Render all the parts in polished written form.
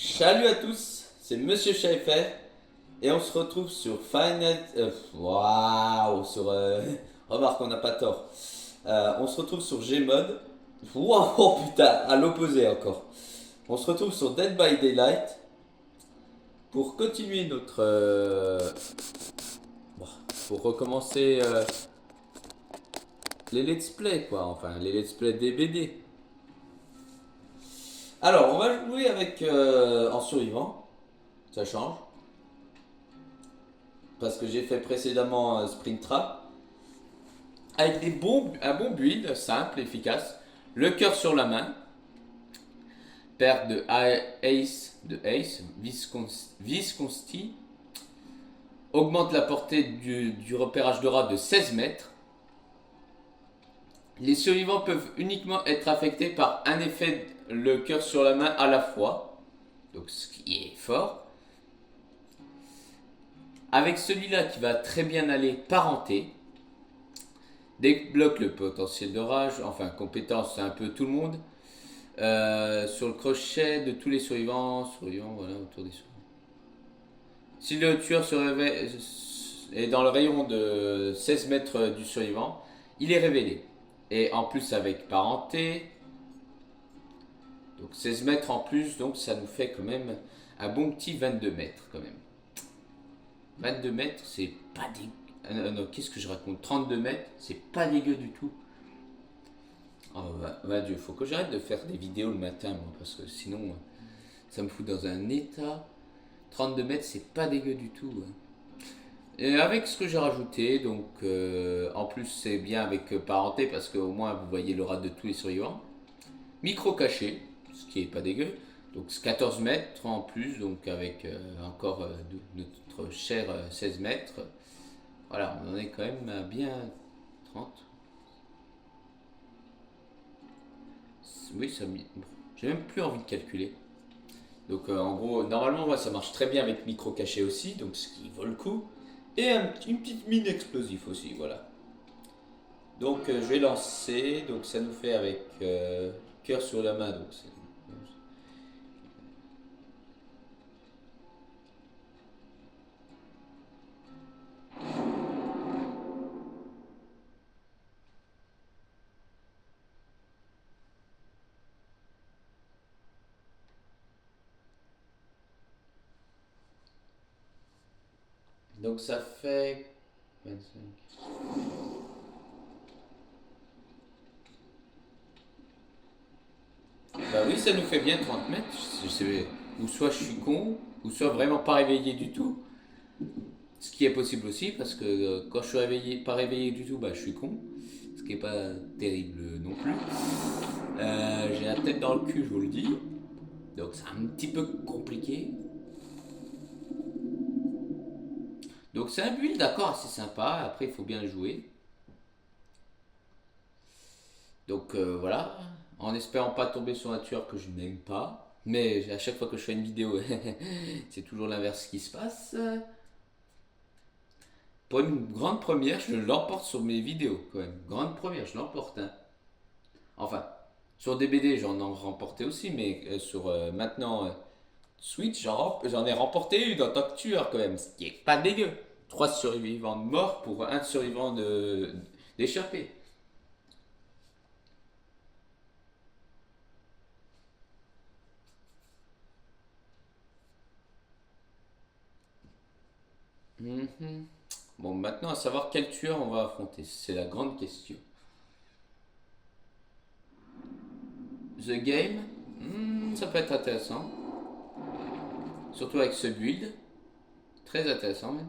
Salut à tous, c'est Monsieur Chaifet et on se retrouve sur Final. Waouh, sur. Remarque, on n'a pas tort. On se retrouve sur Gmod. Waouh, oh putain, à l'opposé encore. On se retrouve sur Dead by Daylight pour continuer notre. Bon, pour recommencer les let's play quoi, enfin les let's play des BD. Alors, on va jouer avec en survivant, ça change. Parce que j'ai fait précédemment Springtrap. Avec un bon build, simple, efficace. Le cœur sur la main. Perte de Ace, Visconti. Augmente la portée du repérage de rats de 16 mètres. Les survivants peuvent uniquement être affectés par un effet le cœur sur la main à la fois. Donc ce qui est fort. Avec celui-là qui va très bien aller, parenté. Débloque le potentiel de rage, enfin compétence, c'est un peu tout le monde. Sur le crochet de tous les survivants, voilà, autour des survivants. Si le tueur se réveille, est dans le rayon de 16 mètres du survivant, il est révélé. Et en plus avec parenté, donc 16 mètres en plus, donc ça nous fait quand même un bon petit 22 mètres quand même. 22 mètres, c'est pas dégueu. Non, qu'est-ce que je raconte? 32 mètres, c'est pas dégueu du tout. Oh, bah Dieu, faut que j'arrête de faire des vidéos le matin, moi, parce que sinon, ça me fout dans un état. 32 mètres, c'est pas dégueu du tout. Hein. Et avec ce que j'ai rajouté, donc en plus c'est bien avec parenté, parce qu'au moins vous voyez le rat de tous les survivants. Micro caché, ce qui est pas dégueu. Donc 14 mètres en plus, donc avec encore notre cher 16 mètres. Voilà, on en est quand même à bien 30. Oui, ça. Bon, j'ai même plus envie de calculer. Donc en gros, normalement, ouais, ça marche très bien avec micro caché aussi, donc ce qui vaut le coup. Et une petite mine explosif aussi, voilà. Donc je vais lancer, donc ça nous fait avec cœur sur la main, donc c'est. Donc ça fait 25. Bah oui, ça nous fait bien 30 mètres. Ou soit je suis con, ou soit vraiment pas réveillé du tout. Ce qui est possible aussi, parce que quand je suis réveillé, pas réveillé du tout, bah je suis con. Ce qui est pas terrible non plus. J'ai la tête dans le cul, je vous le dis. Donc c'est un petit peu compliqué. Donc c'est un build, d'accord, assez sympa. Après, il faut bien le jouer. Donc voilà. En espérant pas tomber sur un tueur que je n'aime pas. Mais à chaque fois que je fais une vidéo, c'est toujours l'inverse qui se passe. Pour une grande première, je l'emporte sur mes vidéos quand même. Grande première, je l'emporte. Hein. Enfin, sur DBD, j'en ai remporté aussi, mais sur maintenant Switch, j'en ai remporté une en tant que tueur quand même, ce qui est pas dégueu. Trois survivants de mort pour un survivant d'échappé. Mhm. Bon, maintenant à savoir quel tueur on va affronter, c'est la grande question. The Game, ça peut être intéressant, surtout avec ce build, très intéressant même.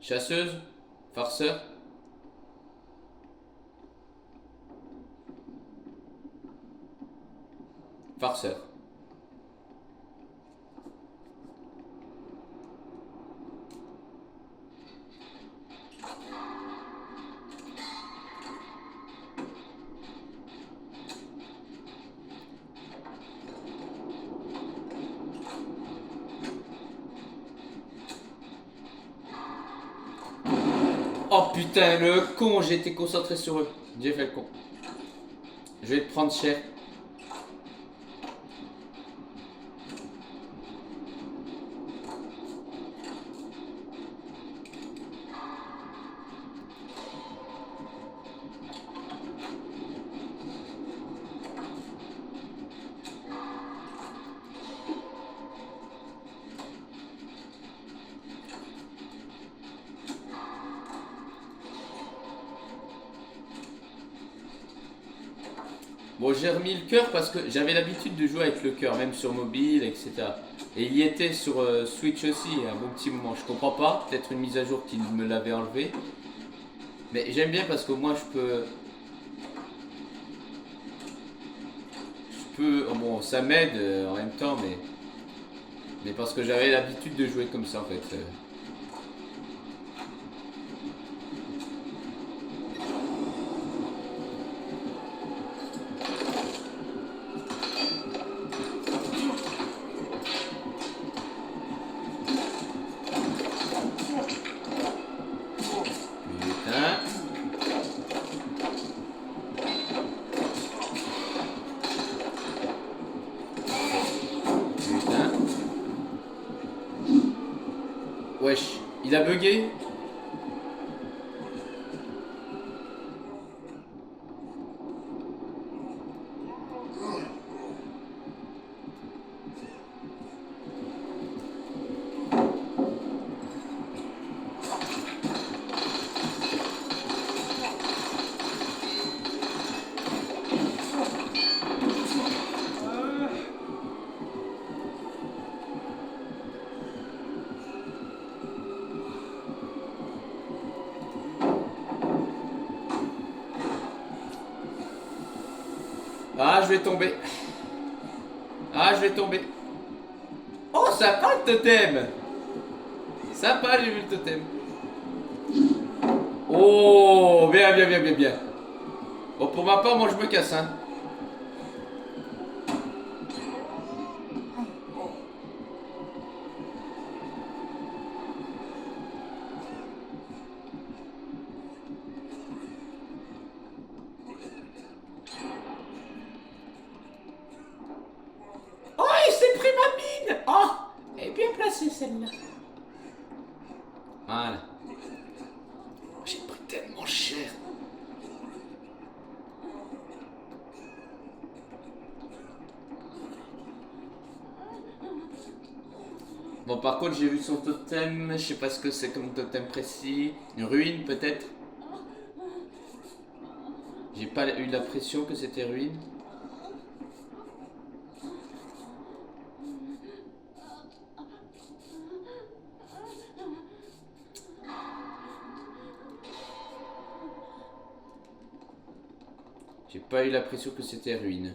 Chasseuse, farceur, farceur. Oh putain, le con, j'ai été concentré sur eux. J'ai fait le con. Je vais te prendre cher. Bon, j'ai remis le cœur parce que j'avais l'habitude de jouer avec le cœur, même sur mobile, etc. Et il y était sur Switch aussi, un bon petit moment. Je comprends pas, peut-être une mise à jour qui me l'avait enlevé. Mais j'aime bien parce qu'au moins je peux. Oh bon, ça m'aide en même temps, mais parce que j'avais l'habitude de jouer comme ça en fait. Putain. Putain. Wesh, il a bugué. Ah, je vais tomber. Ah, je vais tomber. Oh, sympa le totem. Sympa, j'ai vu le totem. Oh, bien, bien, bien, bien, bien. Bon, pour ma part, moi je me casse, hein. Oh, il s'est pris ma mine. Oh, elle est bien placée celle-là. Voilà. J'ai pris tellement cher. Bon, par contre, j'ai vu son totem. Je sais pas ce que c'est comme totem précis. Une ruine, peut-être. J'ai pas eu l'impression que c'était ruine. J'ai pas eu l'impression que c'était ruine.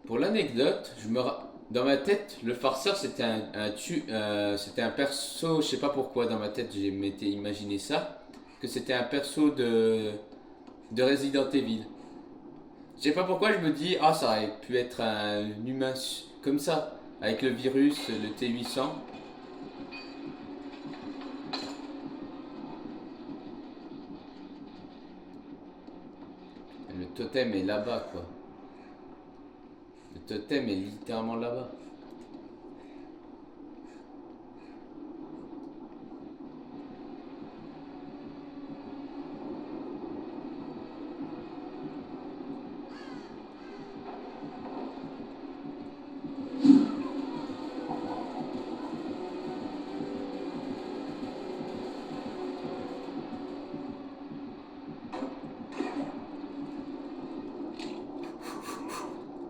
Pour l'anecdote, dans ma tête, le farceur c'était c'était un perso, je sais pas pourquoi dans ma tête j'ai m'étais imaginé ça, que c'était un perso de Resident Evil. Je sais pas pourquoi je me dis ah ça aurait pu être un humain comme ça, avec le virus, le T800. Le totem est là-bas quoi. Le totem est littéralement là-bas.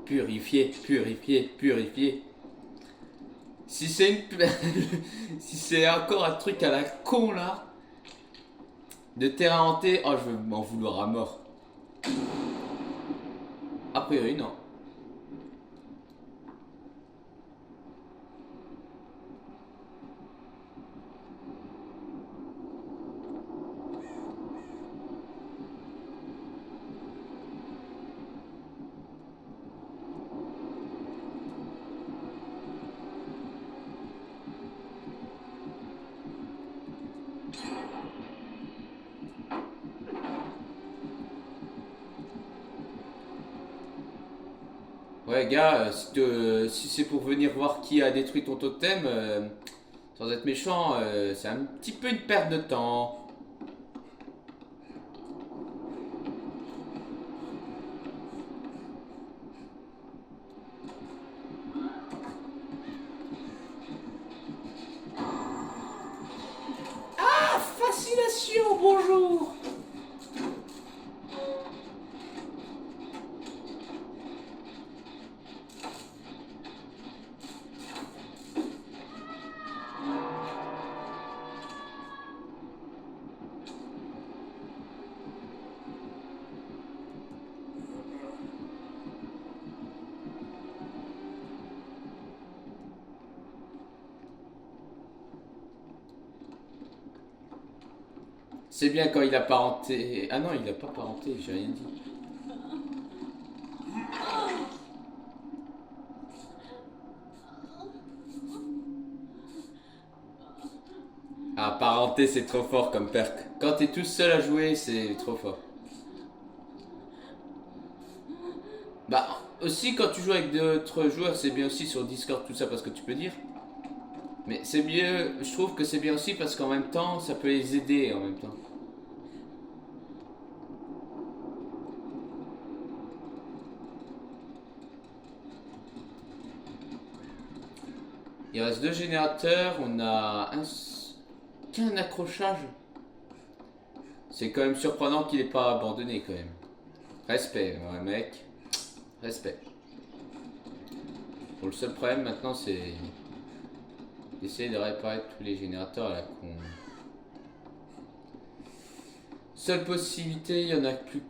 Purifié, purifié, purifié. Si c'est une... si c'est encore un truc à la con là, de terrain hanté, oh je vais m'en vouloir à mort. A priori non. Ouais, gars, si c'est pour venir voir qui a détruit ton totem, sans être méchant, c'est un petit peu une perte de temps. Ah, fascination, bonjour. C'est bien quand il a parenté. Ah non, il a pas parenté, j'ai rien dit. Ah, parenté, c'est trop fort comme perk. Quand t'es tout seul à jouer, c'est trop fort. Bah, aussi, quand tu joues avec d'autres joueurs, c'est bien aussi sur Discord, tout ça, parce que tu peux dire. Mais c'est mieux, je trouve que c'est bien aussi parce qu'en même temps, ça peut les aider en même temps. Il reste 2 générateurs, on a qu'un accrochage. C'est quand même surprenant qu'il ait pas abandonné quand même. Respect, ouais, mec. Respect. Bon, le seul problème maintenant, c'est d'essayer de réparer tous les générateurs à la con. Seule possibilité, il y en a plus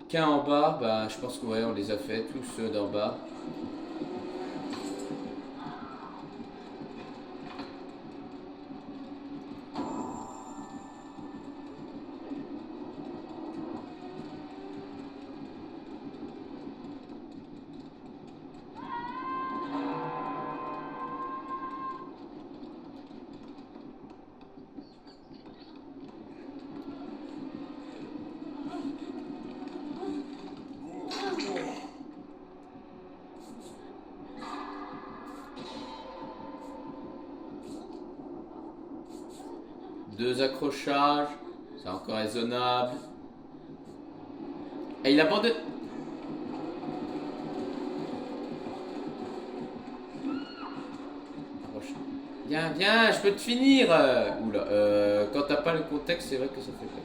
qu'un en bas. Bah, je pense que ouais, on les a fait tous ceux d'en bas. Deux accrochages, c'est encore raisonnable. Et il abandonne. Viens, viens, je peux te finir. Oula, quand t'as pas le contexte, c'est vrai que ça fait peur.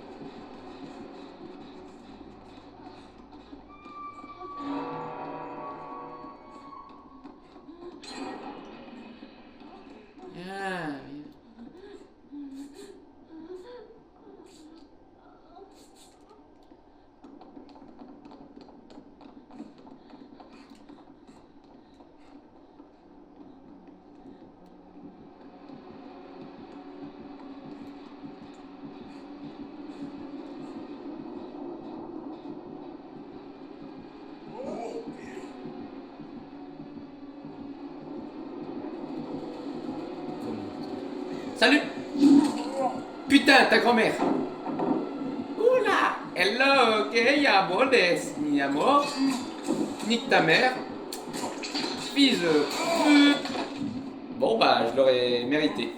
Viens, viens. Salut. Putain, ta grand-mère. Oula. Hello, que llamo mi amor. Nique ta mère. Fils de pute. Bon bah, je l'aurais mérité.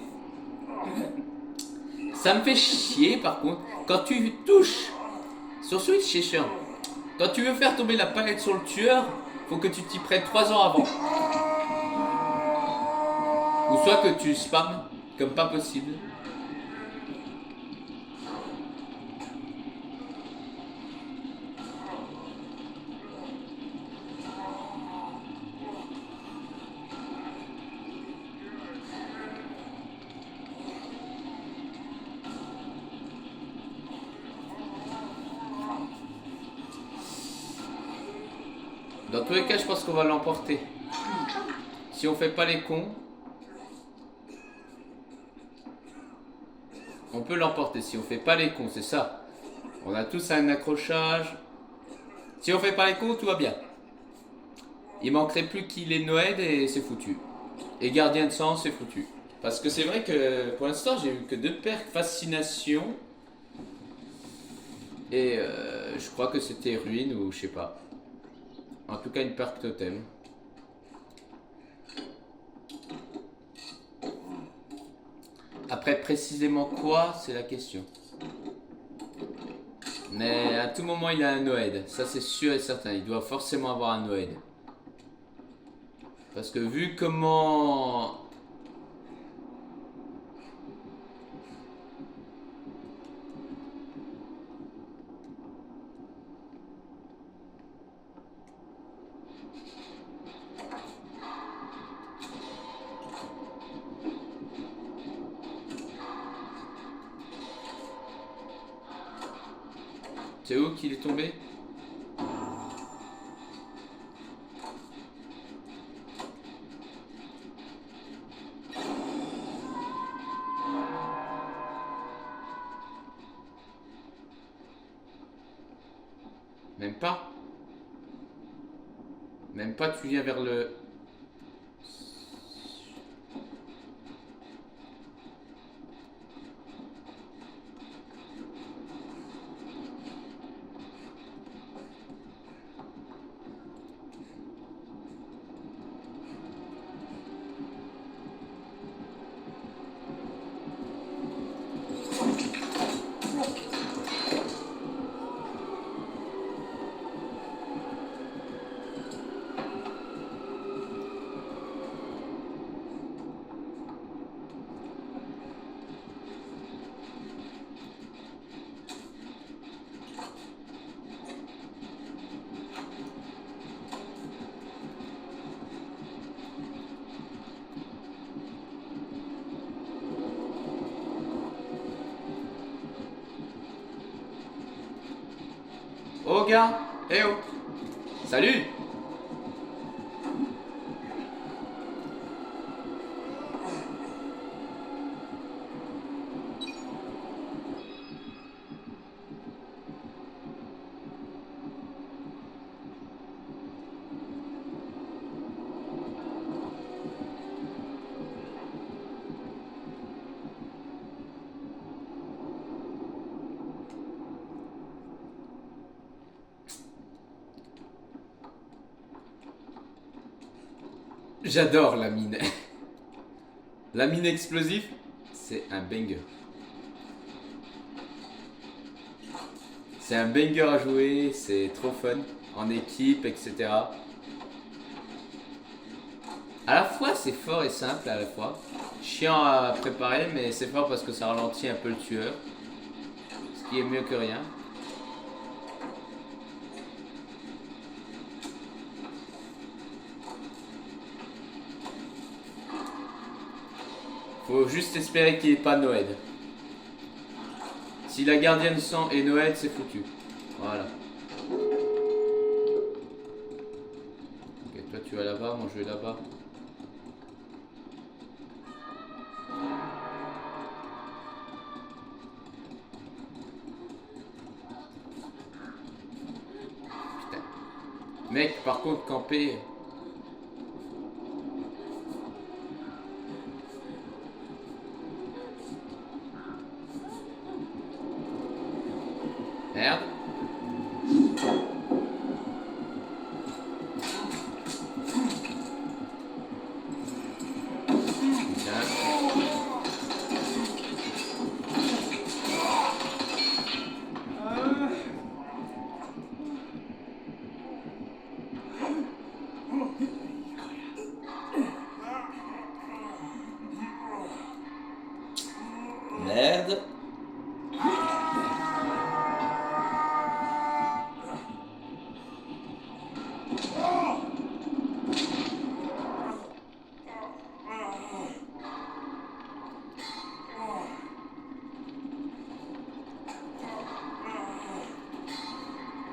Ça me fait chier par contre. Quand tu touches sur Switch, c'est chiant. Quand tu veux faire tomber la palette sur le tueur, faut que tu t'y prennes 3 ans avant. Ou soit que tu spams comme pas possible. Dans tous les cas, je pense qu'on va l'emporter. Si on fait pas les cons, on peut l'emporter. Si on fait pas les cons, c'est ça. On a tous un accrochage. Si on fait pas les cons, tout va bien. Il manquerait plus qu'il ait Noël et c'est foutu. Et gardien de sang, c'est foutu. Parce que c'est vrai que pour l'instant, j'ai eu que 2 perks fascination. Et je crois que c'était ruine ou je sais pas. En tout cas, une perk totem. Après, précisément quoi, c'est la question. Mais à tout moment, il a un Noed. Ça, c'est sûr et certain. Il doit forcément avoir un Noed. Parce que vu comment... C'est où qu'il est tombé? Même pas. Même pas, tu viens vers le... Oh gars, eh oh, salut. J'adore la mine. La mine explosive, c'est un banger. C'est un banger à jouer, c'est trop fun, en équipe, etc. À la fois, c'est fort et simple à la fois. Chiant à préparer, mais c'est fort parce que ça ralentit un peu le tueur. Ce qui est mieux que rien. Faut juste espérer qu'il n'y ait pas Noed. Si la gardienne sang est Noed, c'est foutu. Voilà. Ok, toi tu vas là-bas, moi je vais là-bas. Putain. Mec, par contre, camper. Merde. Merde.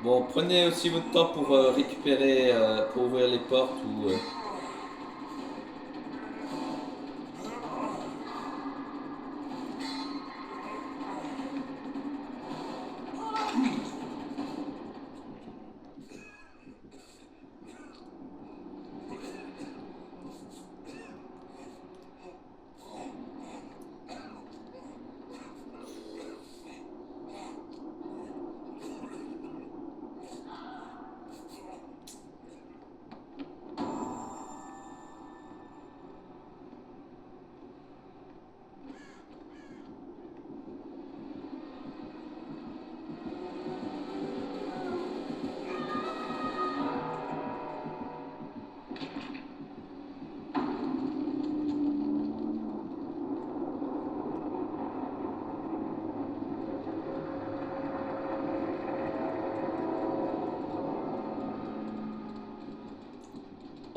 Bon, prenez aussi votre temps pour récupérer, pour ouvrir les portes ou...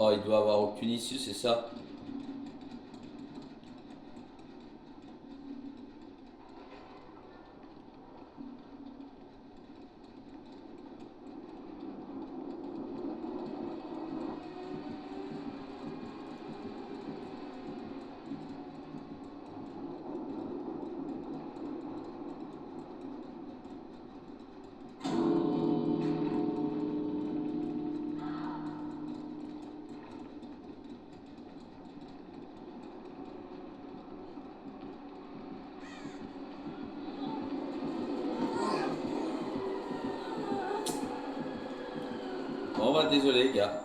Oh, il doit avoir aucune issue, c'est ça? Bon bah désolé gars.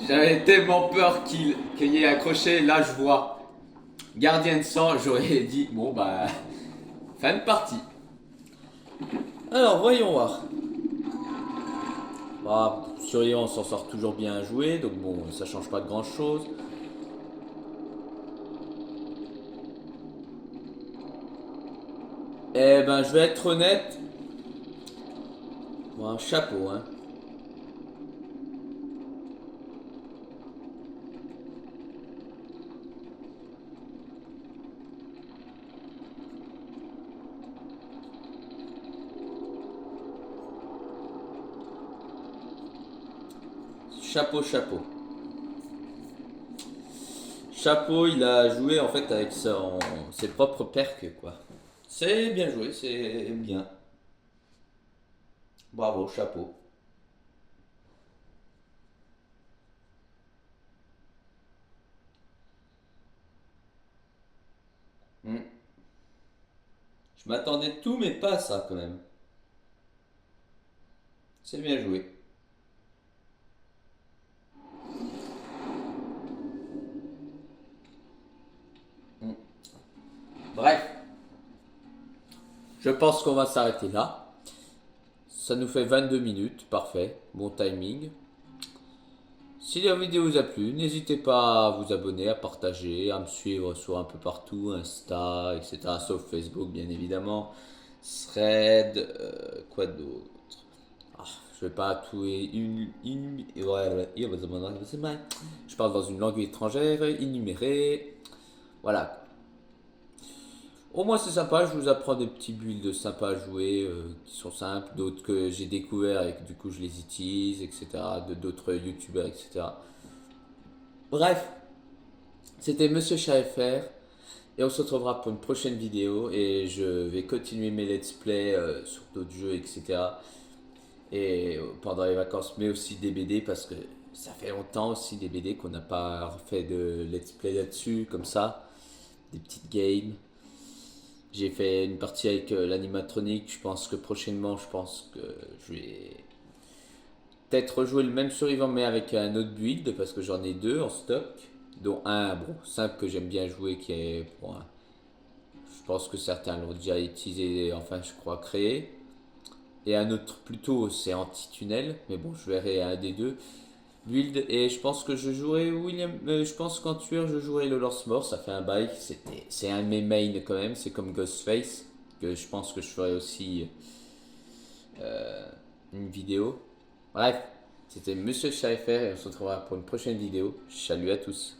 J'avais tellement peur qu'il y ait accroché, là je vois gardien de sang, j'aurais dit bon bah fin de partie. Alors voyons voir. Bah, Surveillant s'en sort toujours bien joué, donc bon ça change pas de grand chose. Eh ben je vais être honnête. Bon, chapeau hein. Chapeau, chapeau. Chapeau, il a joué en fait avec ses propres perks quoi. C'est bien joué, c'est bien. Bravo, chapeau. Hmm. Je m'attendais de tout, mais pas à ça quand même. C'est bien joué. Hmm. Bref, je pense qu'on va s'arrêter là. Ça nous fait 22 minutes, parfait, bon timing. Si la vidéo vous a plu, n'hésitez pas à vous abonner, à partager, à me suivre sur un peu partout, Insta, etc. Sauf Facebook, bien évidemment. Thread, quoi d'autre? Ah, je vais pas tout je parle dans une langue étrangère, énumérer. Voilà. Au moins c'est sympa, je vous apprends des petits builds sympas à jouer qui sont simples, d'autres que j'ai découvert et que du coup je les utilise, etc. De d'autres youtubeurs, etc. Bref, c'était Monsieur Chat et on se retrouvera pour une prochaine vidéo et je vais continuer mes let's play sur d'autres jeux, etc. Et pendant les vacances, mais aussi des BD parce que ça fait longtemps aussi des BD qu'on n'a pas fait de let's play là-dessus, comme ça, des petites games. J'ai fait une partie avec l'animatronique. Je pense que prochainement, je pense que je vais peut-être rejouer le même survivant mais avec un autre build parce que j'en ai deux en stock, dont un bon simple que j'aime bien jouer qui est bon, je pense que certains l'ont déjà utilisé, enfin je crois créé, et un autre plutôt c'est anti-tunnel, mais bon je verrai un des deux build et je pense que je jouerai William, je pense qu'en tueur je jouerai le lance mort, ça fait un bail, c'est un de mes mains quand même, c'est comme Ghostface que je pense que je ferai aussi une vidéo. Bref, c'était Monsieur Schaffer et on se retrouvera pour une prochaine vidéo. Salut à tous.